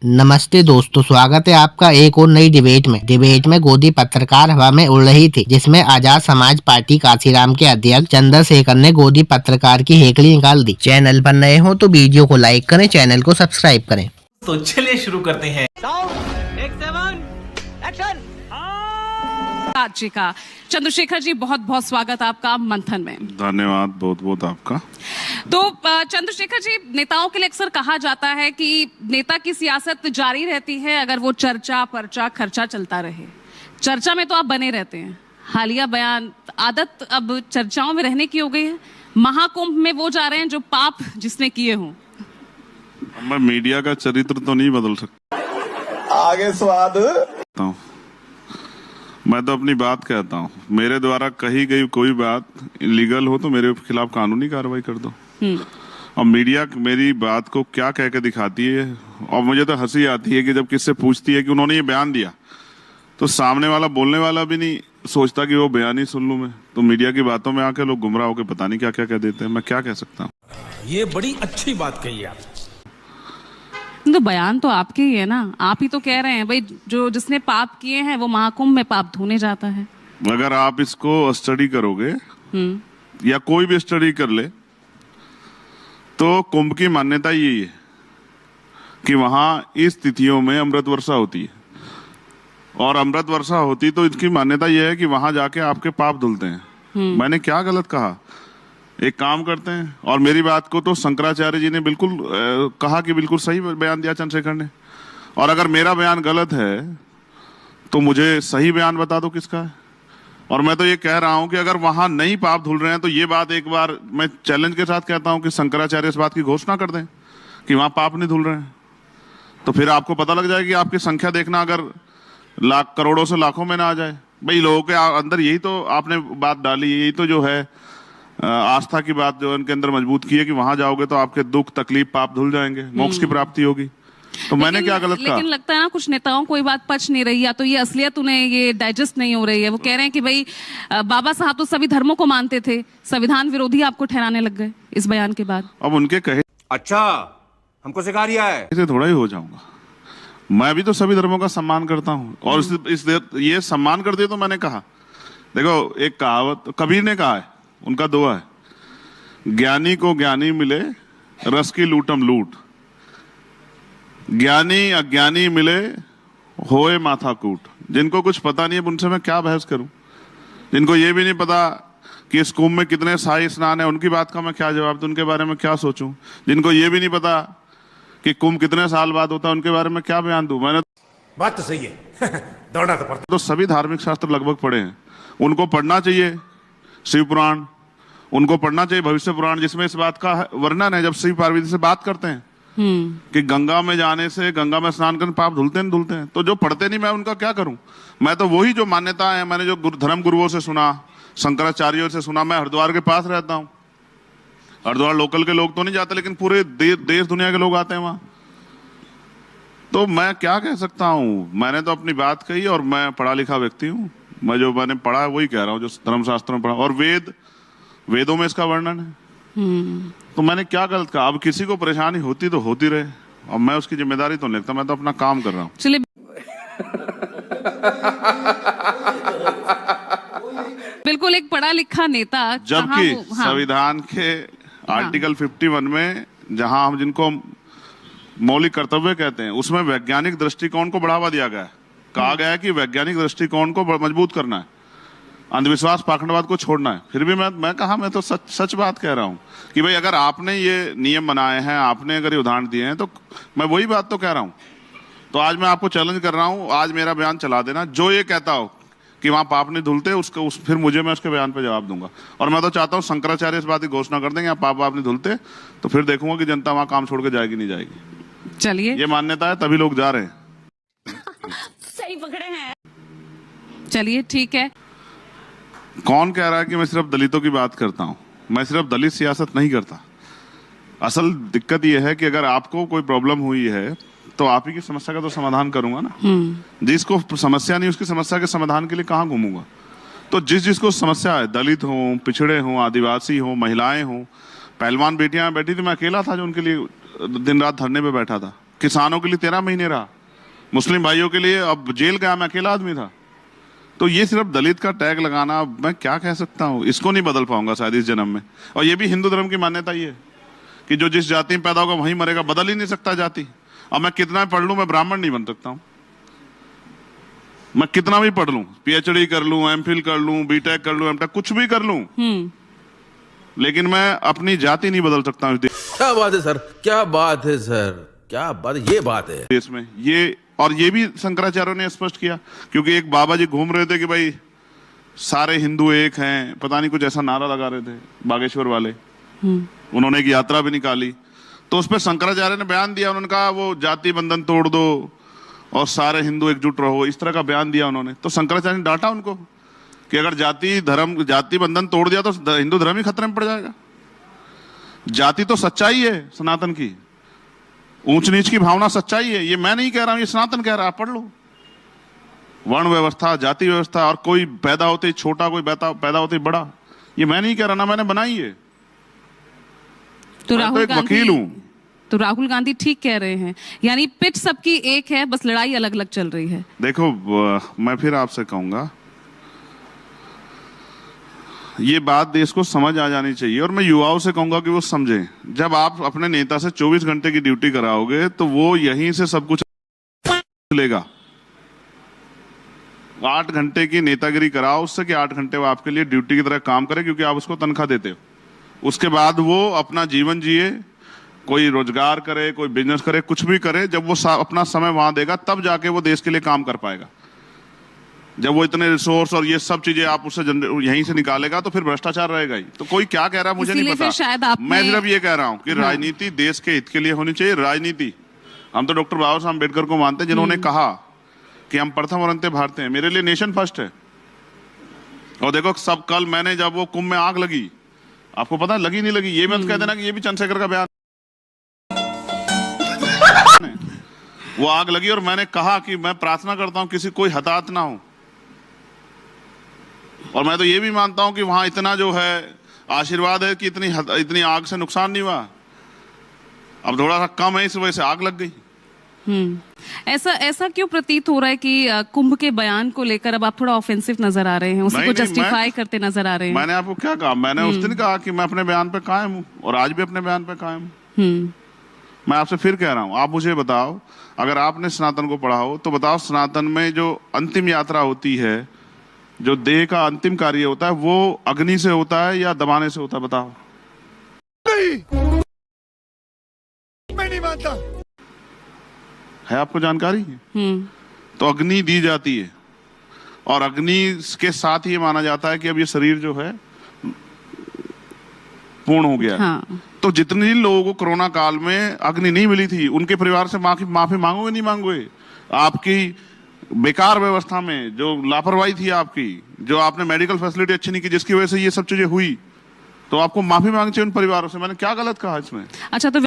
नमस्ते दोस्तों, स्वागत है आपका एक और नई डिबेट में गोदी पत्रकार हवा में उड़ रही थी, जिसमें आजाद समाज पार्टी कांशीराम के अध्यक्ष चंद्रशेखर ने गोदी पत्रकार की हेकड़ी निकाल दी। चैनल पर नए हो तो वीडियो को लाइक करें, चैनल को सब्सक्राइब करें। तो चलिए शुरू करते हैं। राज्य का चंद्रशेखर जी, बहुत बहुत स्वागत आपका मंथन में। धन्यवाद, बहुत बहुत आपका। तो चंद्रशेखर जी, नेताओं के लिए अक्सर कहा जाता है कि नेता की सियासत जारी रहती है अगर वो चर्चा पर्चा खर्चा चलता रहे। चर्चा में तो आप बने रहते हैं। हालिया बयान, आदत अब चर्चाओं में रहने की हो गई है। महाकुंभ में वो जा रहे हैं जो पाप जिसने किए हों। मैं मीडिया का चरित्र तो नहीं बदल सकता। आगे स्वाद। मैं तो अपनी बात कहता हूँ। मेरे द्वारा कही गई कोई बात इलीगल हो तो मेरे खिलाफ कानूनी कार्रवाई कर दो। और मीडिया मेरी बात को क्या कह के दिखाती है, और मुझे तो हंसी आती है कि जब किससे पूछती है कि उन्होंने ये बयान दिया, तो सामने वाला बोलने वाला भी नहीं सोचता कि वो बयान ही सुन लूं मैं। तो मीडिया की बातों में आके लोग गुमराह होकर पता नहीं क्या क्या कह देते हैं। मैं क्या कह सकता हूँ? ये बड़ी अच्छी बात कही आप। तो बयान तो आपके ही है ना, आप ही तो कह रहे हैं भाई जो जिसने पाप किए हैं वो महाकुंभ में पाप धोने जाता है। अगर आप इसको स्टडी करोगे या कोई भी स्टडी कर ले तो कुंभ की मान्यता यही है कि वहां इस तिथियों में अमृत वर्षा होती है, और अमृत वर्षा होती तो इसकी मान्यता यह है कि वहां जाके आपके पाप धुलते हैं। मैंने क्या गलत कहा? एक काम करते हैं, और मेरी बात को तो शंकराचार्य जी ने बिल्कुल कहा कि बिल्कुल सही बयान दिया चंद्रशेखर ने। और अगर मेरा बयान गलत है तो मुझे सही बयान बता दो किसका है। और मैं तो ये कह रहा हूं कि अगर वहां नहीं पाप धुल रहे हैं तो ये बात एक बार मैं चैलेंज के साथ कहता हूं कि शंकराचार्य इस बात की घोषणा कर दें कि वहां पाप नहीं धुल रहे हैं, तो फिर आपको पता लग जाएगी। आपकी संख्या देखना, अगर लाख करोड़ों से लाखों में ना आ जाए। भाई लोगों के अंदर यही तो आपने बात डाली, यही तो जो है आस्था की बात जो उनके अंदर मजबूत की है कि वहां जाओगे तो आपके दुख तकलीफ पाप धुल जाएंगे, मोक्ष की प्राप्ति होगी। तो मैंने क्या गलत कहा? लेकिन लगता है ना कुछ नेताओं को ये बात पच नहीं रही, या तो ये असलियत उन्हें ये डाइजेस्ट नहीं हो रही है। वो कह रहे हैं कि भाई बाबा साहब तो सभी धर्मों को मानते थे, संविधान विरोधी आपको ठहराने लग गए इस बयान के बाद। अब उनके कहे अच्छा, हमको सिखा रिया है, इसे थोड़ा ही हो जाऊंगा। मैं भी तो सभी धर्मों का सम्मान करता हूँ, और ये सम्मान कर दिया तो मैंने कहा। देखो, एक कहावत कबीर ने कहा है, उनका दुआ है, ज्ञानी को ज्ञानी मिले रस की लूटम लूट, ज्ञानी अज्ञानी मिले होए माथा कूट। जिनको कुछ पता नहीं है उनसे मैं क्या बहस करूं? जिनको ये भी नहीं पता कि इस कुंभ में कितने शाही स्नान है, उनकी बात का मैं क्या जवाब दूं? उनके बारे में क्या सोचूं? जिनको ये भी नहीं पता कि कुंभ कितने साल बाद होता है, उनके बारे में क्या बयान दूं? मैंने बात तो सही है। दौड़ना तो पड़ता। तो सभी धार्मिक शास्त्र लगभग पढ़े हैं, उनको पढ़ना चाहिए। शिव पुराण उनको पढ़ना चाहिए, भविष्य पुराण, जिसमें इस बात का वर्णन है जब शिव पार्वती से बात करते हैं कि गंगा में जाने से, गंगा में स्नान करने पाप धुलते नहीं धुलते हैं। तो जो पढ़ते नहीं, मैं उनका क्या करूं? मैं तो वही जो मान्यता है, मैंने जो धर्म गुरुओं से सुना, शंकराचार्यों से सुना। मैं हरिद्वार के पास रहता हूं। हरिद्वार लोकल के लोग तो नहीं जाते, लेकिन पूरे देश दुनिया के लोग आते हैं वहां। तो मैं क्या कह सकता हूं? मैंने तो अपनी बात कही, और मैं पढ़ा लिखा व्यक्ति हूं। मैं जो मैंने पढ़ा है वही कह रहा हूं, जो धर्मशास्त्र में पढ़ा, और वेदों में इसका वर्णन है। तो मैंने क्या गलत कहा? अब किसी को परेशानी होती तो होती रहे, और मैं उसकी जिम्मेदारी तो नहीं लेता। मैं तो अपना काम कर रहा हूँ। चलिए, बिल्कुल एक पढ़ा लिखा नेता, जबकि संविधान के आर्टिकल 51 में जहां हम जिनको मौलिक कर्तव्य कहते हैं, उसमें वैज्ञानिक दृष्टिकोण को बढ़ावा दिया गया है। कहा गया है कि वैज्ञानिक दृष्टिकोण को मजबूत करना है, अंधविश्वास पाखंडवाद को छोड़ना है। फिर भी मैं कहा, मैं तो सच बात कह रहा हूं कि भाई अगर आपने ये नियम बनाए हैं, आपने अगर ये उदाहरण दिए हैं, तो मैं वही बात तो कह रहा हूं। तो आज मैं आपको चैलेंज कर रहा हूं, आज मेरा बयान चला देना। जो ये कहता हो कि वहां पाप नहीं धुलते, फिर मैं उसके बयान पे जवाब दूंगा। और मैं तो चाहता हूं शंकराचार्य इस बात की घोषणा कर देंगे पाप नहीं धुलते, तो फिर देखूंगा कि जनता वहां काम छोड़ के जाएगी नहीं जाएगी। चलिए, ये मान्यता है, तभी लोग जा रहे हैं। सही पकड़े हैं। चलिए, ठीक है। कौन कह रहा है कि मैं सिर्फ दलितों की बात करता हूं? मैं सिर्फ दलित सियासत नहीं करता। असल दिक्कत यह है कि अगर आपको कोई प्रॉब्लम हुई है तो आप ही की समस्या का तो समाधान करूंगा ना। जिसको समस्या नहीं, उसकी समस्या के समाधान के लिए कहां घूमूंगा? तो जिसको समस्या है, दलित हो, पिछड़े हो, आदिवासी हो, महिलाएं हो, पहलवान बेटियां बैठी थी, मैं अकेला था जो उनके लिए दिन रात धरने पे बैठा था। किसानों के लिए 13 महीने रहा, मुस्लिम भाइयों के लिए अब जेल गया, मैं अकेला आदमी था। तो ये सिर्फ दलित का टैग लगाना, मैं क्या कह सकता हूँ, इसको नहीं बदल पाऊंगा शायद इस जन्म में। और ये भी हिंदू धर्म की मान्यता ही है कि जो जिस जाति में पैदा होगा वहीं मरेगा, बदल ही नहीं सकता जाति। अब मैं कितना भी पढ़ लूं, मैं ब्राह्मण नहीं बन सकता हूं। मैं कितना भी पढ़ लूं, पीएचडी कर लूं, एमफिल कर लूं, बीटेक कर लूं, एमटेक कुछ भी कर लूं, लेकिन मैं अपनी जाति नहीं बदल सकता हूं इस क्या बात है सर, क्या बात है सर, क्या बात, ये बात है देश में। ये और ये भी शंकराचार्य ने स्पष्ट किया, क्योंकि एक बाबा जी घूम रहे थे कि भाई सारे हिंदू एक हैं, पता नहीं कुछ ऐसा नारा लगा रहे थे बागेश्वर वाले। उन्होंने एक यात्रा भी निकाली, तो उस पर शंकराचार्य ने बयान दिया। उन्होंने कहा वो जाति बंधन तोड़ दो और सारे हिंदू एकजुट रहो, इस तरह का बयान दिया उन्होंने। तो शंकराचार्य ने डांटा उनको कि अगर जाति बंधन तोड़ दिया तो हिंदू धर्म ही खतरे में पड़ जाएगा। जाति तो सच्चाई है सनातन की, ऊंच नीच की भावना सच्चाई है, ये मैं नहीं कह रहा हूं, ये सनातन कह रहा है, आप पढ़ लो। वर्ण व्यवस्था, जाति व्यवस्था, और कोई पैदा होते ही छोटा, कोई पैदा होते ही बड़ा, ये मैं नहीं कह रहा ना, मैंने बनाई है। तो मैं तो एक वकील हूं। तो राहुल गांधी ठीक कह रहे हैं, यानी पिच सबकी एक है, बस लड़ाई अलग अलग चल रही है। देखो, मैं फिर आपसे कहूंगा, ये बात देश को समझ आ जानी चाहिए, और मैं युवाओं से कहूंगा कि वो समझें। जब आप अपने नेता से 24 घंटे की ड्यूटी कराओगे तो वो यहीं से सब कुछ लेगा। 8 घंटे की नेतागिरी कराओ उससे कि 8 घंटे वो आपके लिए ड्यूटी की तरह काम करे, क्योंकि आप उसको तनख्वाह देते हो। उसके बाद वो अपना जीवन जिए, कोई रोजगार करे, कोई बिजनेस करे, कुछ भी करे। जब वो अपना समय वहां देगा तब जाके वो देश के लिए काम कर पाएगा। जब वो इतने रिसोर्स और ये सब चीजें आप उससे यहीं से निकालेगा तो फिर भ्रष्टाचार रहेगा ही। तो कोई क्या कह रहा है मुझे नहीं पता, शायद मैं सिर्फ ये कह रहा हूं कि राजनीति देश के हित के लिए होनी चाहिए। राजनीति, हम तो डॉक्टर बाबा साहब अम्बेडकर को मानते हैं, जिन्होंने कहा कि हम प्रथम और अंत्य भारतीय हैं। मेरे लिए नेशन फर्स्ट है। और देखो, सब कल मैंने जब वो कुंभ में आग लगी, आपको पता लगी नहीं लगी, ये मत कह देना कि ये भी चंद्रशेखर का बयान। वो आग लगी और मैंने कहा कि मैं प्रार्थना करता हूं किसी कोई हताहत ना हो। और मैं तो ये भी मानता हूं कि वहां इतना जो है आशीर्वाद है कि इतनी आग से नुकसान नहीं हुआ। अब थोड़ा सा कम है, इस वजह से आग लग गई। ऐसा क्यों प्रतीत हो रहा है कि कुंभ के बयान को लेकर अब आप थोड़ा ऑफेंसिव नजर आ रहे हैं, उसी को जस्टिफाई करते नजर आ रहे हैं? मैंने आपको क्या कहा? मैंने उस दिन कहा कि मैं अपने बयान पे कायम हूं, और आज भी अपने बयान पे कायम हूं। मैं आपसे फिर कह रहा हूं, आप मुझे बताओ, अगर आपने सनातन को पढ़ा हो तो बताओ, सनातन में जो अंतिम यात्रा होती है, जो देह का अंतिम कार्य होता है, वो अग्नि से होता है या दबाने से होता है? बताओ। मैं नहीं मानता। है आपको जानकारी? तो अग्नि दी जाती है, और अग्नि के साथ ही माना जाता है कि अब ये शरीर जो है पूर्ण हो गया। हाँ। तो जितने लोगों को कोरोना काल में अग्नि नहीं मिली थी, उनके परिवार से माफी मांगोगे नहीं मांगोगे? आपकी बेकार व्यवस्था में जो लापरवाही थी आपकी, जो आपने मेडिकल फैसिलिटी अच्छी नहीं की, जिसकी वजह से ये सब चीजें हुई, तो आपको माफी मांगनी चाहिए उन परिवारों से। मैंने क्या गलत कहा इसमें? अच्छा, तो